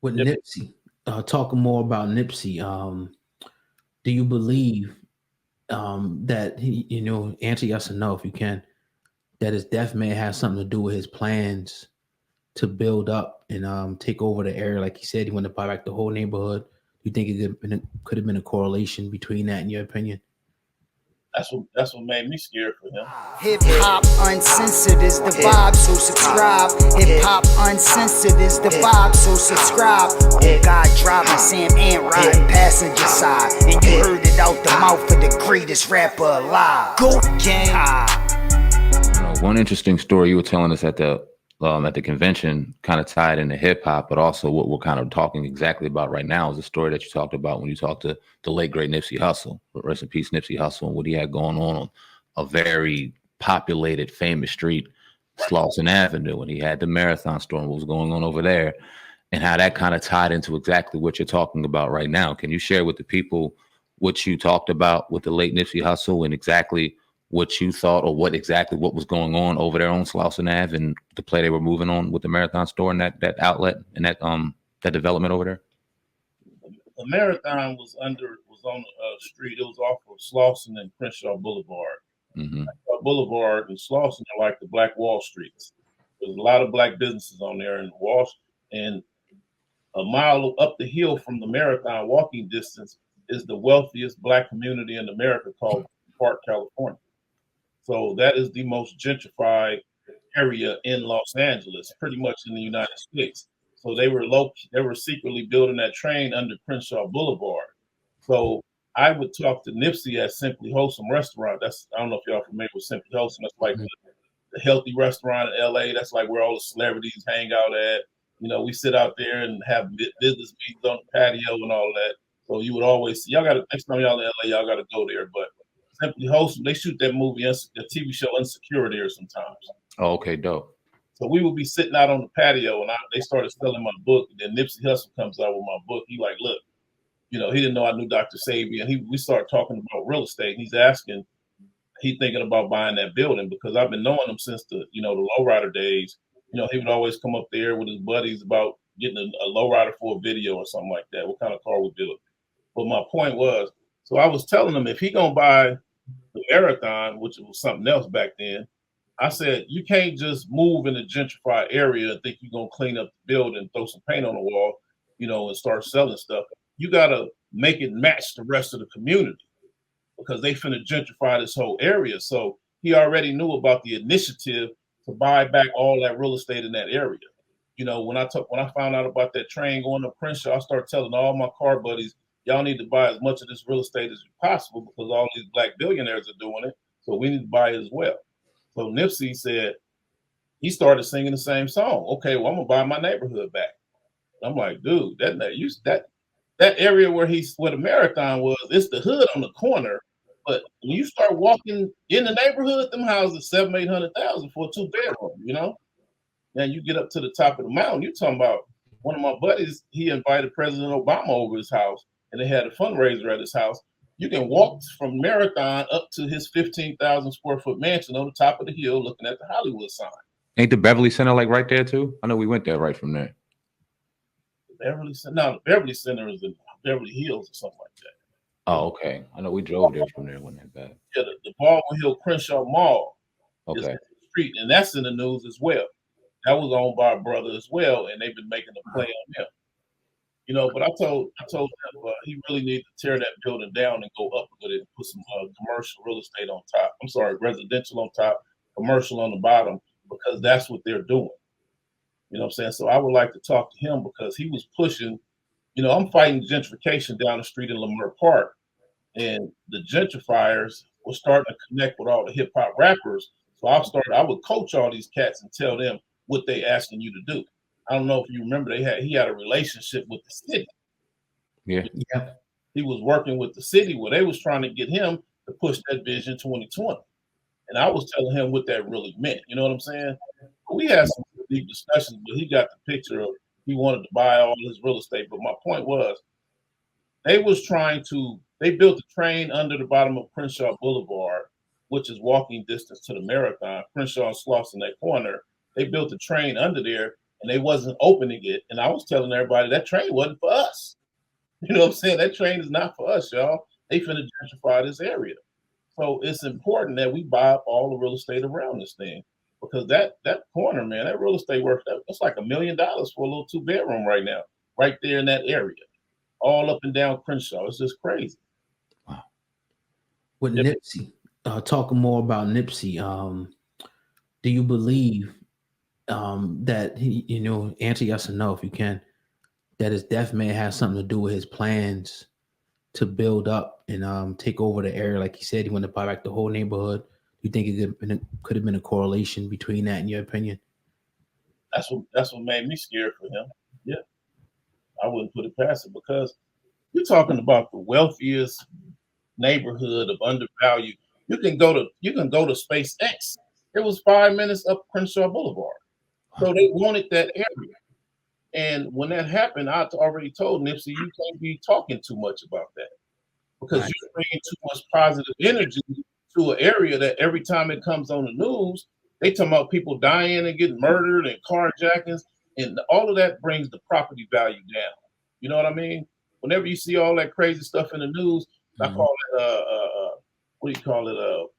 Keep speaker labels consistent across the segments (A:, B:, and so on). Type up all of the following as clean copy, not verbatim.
A: with
B: Yep.
A: Nipsey, talking more about Nipsey, do you believe that he, answer yes or no if you can, that his death may have something to do with his plans to build up and take over the area? Like he said, he wanted to buy back the whole neighborhood. Do you think it could have been a correlation between that, in your opinion?
B: That's what made me scared for him.
C: Hip Hop Uncensored is the vibe, so subscribe. Hip Hop Uncensored is the vibe, so subscribe. On God driving, Sam and riding passenger side. And you heard it out the mouth of the greatest rapper alive. Go gang.
D: One interesting story you were telling us at the convention kind of tied into hip hop, but also what we're kind of talking exactly about right now is the story that you talked about when you talked to the late great Nipsey Hussle. Rest in peace, Nipsey Hussle, and what he had going on a very populated, famous street, Slauson Avenue, when he had the marathon store and what was going on over there, and how that kind of tied into exactly what you're talking about right now. Can you share with the people what you talked about with the late Nipsey Hussle and exactly what you thought, or what was going on over there on Slauson Ave and the play they were moving on with the marathon store and that outlet and that development over there?
B: The marathon was on the street. It was off of Slauson and Crenshaw Boulevard.
D: Mm-hmm.
B: Boulevard and Slauson are like the Black Wall Streets. There's a lot of black businesses on there, and a mile up the hill from the marathon, walking distance, is the wealthiest black community in America called Park, California. So that is the most gentrified area in Los Angeles, pretty much in the United States. So they were secretly building that train under Crenshaw Boulevard. So I would talk to Nipsey at Simply Wholesome Restaurant. I don't know if y'all familiar with Simply Wholesome. That's like the healthy restaurant in LA. That's like where all the celebrities hang out at. We sit out there and have business meetings on the patio and all that. So you would always see, next time y'all in LA, y'all got to go there. But Simply Wholesome, they shoot that movie, the TV show Insecure there sometimes.
D: Oh, okay, dope.
B: So we would be sitting out on the patio, and they started selling my book. And then Nipsey Hussle comes out with my book. He like, look, he didn't know I knew Dr. Sabi, and we started talking about real estate. He's thinking about buying that building because I've been knowing him since the lowrider days. He would always come up there with his buddies about getting a lowrider for a video or something like that. What kind of car we build? But my point was, so I was telling him if he gonna buy the marathon, which was something else back then, I said, you can't just move in a gentrified area and think you're going to clean up the building, throw some paint on the wall, and start selling stuff. You got to make it match the rest of the community because they finna gentrify this whole area. So he already knew about the initiative to buy back all that real estate in that area. When I found out about that train going to Crenshaw, I started telling all my car buddies, y'all need to buy as much of this real estate as possible because all these black billionaires are doing it. So we need to buy it as well. So Nipsey said, he started singing the same song. Okay, well, I'm gonna buy my neighborhood back. I'm like, dude, that area where the marathon was, it's the hood on the corner. But when you start walking in the neighborhood, them houses $700,000-800,000 for a 2-bedroom, And you get up to the top of the mountain, you're talking about one of my buddies, he invited President Obama over his house, and they had a fundraiser at his house. You can walk from Marathon up to his 15,000 square foot mansion on the top of the hill looking at the Hollywood sign.
D: Ain't the Beverly Center like right there too? I know we went there right from there.
B: The Beverly Center is in Beverly Hills or something like that.
D: Oh, okay. I know we drove there from there. Wasn't that bad?
B: Yeah, the Baldwin Hill Crenshaw Mall is
D: okay.
B: in the street, and that's in the news as well. That was owned by a brother as well, and they've been making a play on him. But I told him he really needed to tear that building down and go up with it and put some commercial real estate on top. I'm sorry, residential on top, commercial on the bottom, because that's what they're doing. You know what I'm saying? So I would like to talk to him because he was pushing, I'm fighting gentrification down the street in Lamar Park, and the gentrifiers were starting to connect with all the hip hop rappers. So I would coach all these cats and tell them what they asking you to do. I don't know if you remember, he had a relationship with the city.
D: Yeah.
B: He was working with the city where they was trying to get him to push that Vision 2020. And I was telling him what that really meant. You know what I'm saying? We had some deep discussions, but he got the picture of he wanted to buy all his real estate. But my point was, they built a train under the bottom of Crenshaw Boulevard, which is walking distance to the marathon, Crenshaw and Slauson, that corner. They built a train under there. and they wasn't opening it. And I was telling everybody that train wasn't for us. You know what I'm saying? That train is not for us, y'all. They finna gentrify this area. So it's important that we buy up all the real estate around this thing, because that corner, man, that real estate worth, that's like $1 million for a little 2-bedroom right now, right there in that area, all up and down Crenshaw. It's just crazy.
A: Wow. With Nipsey, talking more about Nipsey, do you believe that he, answer yes or no if you can, that his death may have something to do with his plans to build up and take over the area? Like he said, he wanted to buy back the whole neighborhood. Do you think it could have been a correlation between that, in your opinion?
B: That's what made me scared for him. Yeah, I wouldn't put it past it, because you're talking about the wealthiest neighborhood of undervalued. You can go to SpaceX. It was 5 minutes up Crenshaw Boulevard. So they wanted that area. And when that happened, I already told Nipsey, you can't be talking too much about that, because you're bringing too much positive energy to an area that every time it comes on the news, they talking about people dying and getting murdered and carjackings, and all of that brings the property value down. You know what I mean? Whenever you see all that crazy stuff in the news, I call it what do you call it?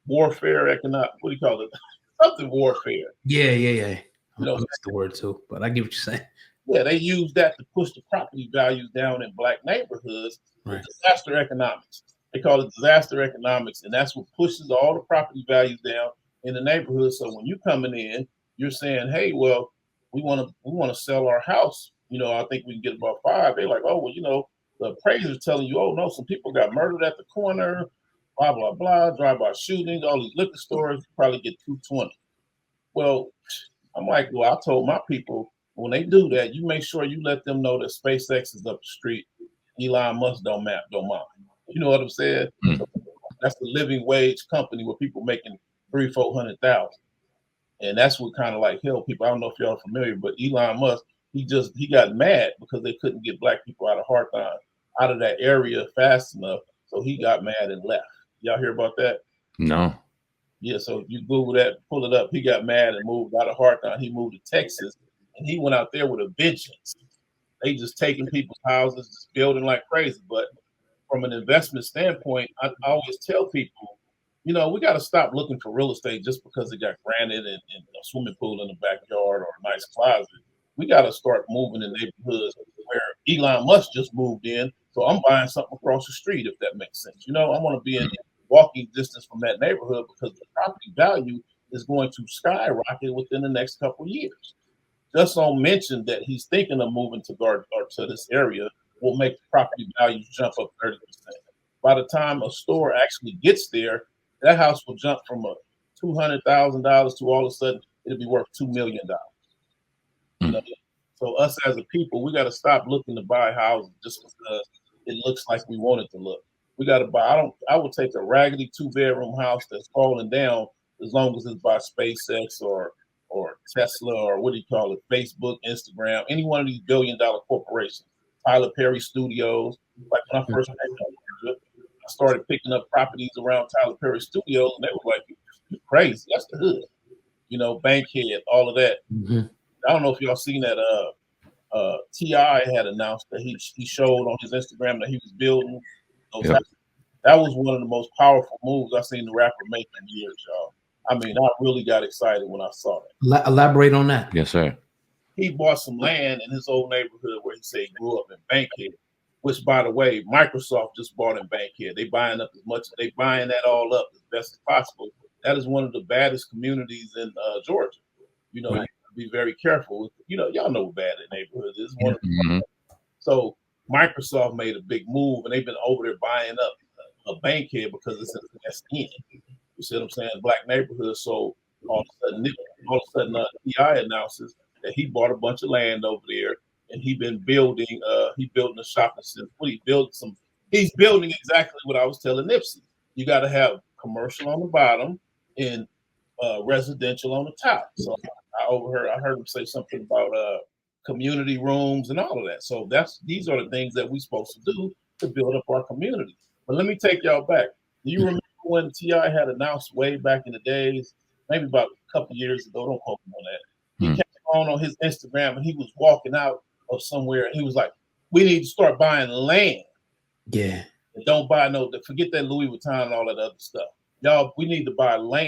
B: Warfare economic. What do you call it? Something warfare.
A: Yeah. That's the word too, but I get what you're saying.
B: Yeah, they use that to push the property values down in black neighborhoods. Right. Disaster economics. They call it disaster economics, and that's what pushes all the property values down in the neighborhood. So when you're coming in, you're saying, "Hey, well, we want to sell our house. I think we can get about 5." They're like, "Oh, well, the appraiser's telling you, oh no, some people got murdered at the corner, blah blah blah, drive-by shootings, all these liquor stores, probably get 220." Well, I'm like, well, I told my people, when they do that, you make sure you let them know that SpaceX is up the street. Elon Musk don't mind. You know what I'm saying? So that's the living wage company where people making $300,000-$400,000, and that's what kind of like held people. I don't know if y'all are familiar, but Elon Musk, he got mad because they couldn't get black people out of that area fast enough, so he got mad and left. Y'all hear about that?
D: No.
B: Yeah, so you Google that, pull it up. He got mad and moved out of Hawthorne. He moved to Texas, and he went out there with a vengeance. They just taking people's houses, just building like crazy. But from an investment standpoint, I always tell people, we got to stop looking for real estate just because it got granted and a swimming pool in the backyard or a nice closet. We got to start moving in neighborhoods where Elon Musk just moved in. So I'm buying something across the street, if that makes sense. I want to be in walking distance from that neighborhood, because the property value is going to skyrocket within the next couple of years. Just don't mention that he's thinking of moving to this area will make the property values jump up 30%. By the time a store actually gets there, that house will jump from a $200,000 to all of a sudden it'll be worth $2 million. So us as a people, we got to stop looking to buy houses just because it looks like we want it to look. We got to buy. I would take a raggedy 2-bedroom house that's falling down as long as it's by SpaceX or Tesla or what do you call it, Facebook, Instagram, any one of these billion-dollar corporations. Tyler Perry Studios. Like when I first came to Georgia, I started picking up properties around Tyler Perry Studios, and they were like, "You're crazy. That's the hood." Bankhead, all of that. Mm-hmm. I don't know if y'all seen that. T.I. had announced that he showed on his Instagram that he was building those houses. That was one of the most powerful moves I've seen the rapper make in years, y'all. I mean, I really got excited when I saw that.
A: Elaborate on that.
D: Yes, sir.
B: He bought some land in his old neighborhood where he said he grew up in Bankhead, which, by the way, Microsoft just bought in Bankhead. They buying that all up as best as possible. That is one of the baddest communities in Georgia. Right. Be very careful. Y'all know what bad that neighborhood is. So Microsoft made a big move, and they've been over there buying up a Bankhead because it's in the West End. You see what I'm saying? Black neighborhood. So all of a sudden, T.I. announces that he bought a bunch of land over there, and he building a shopping center. He's building exactly what I was telling Nipsey. You got to have commercial on the bottom and residential on the top. So I heard him say something about community rooms and all of that. So these are the things that we're supposed to do to build up our community. But let me take y'all back. Do you remember when T.I. had announced way back in the days, maybe about a couple years ago, don't quote me on that, he came on his Instagram, and he was walking out of somewhere, and he was like, "We need to start buying land.
A: Yeah.
B: And don't buy forget that Louis Vuitton and all that other stuff. Y'all, we need to buy land."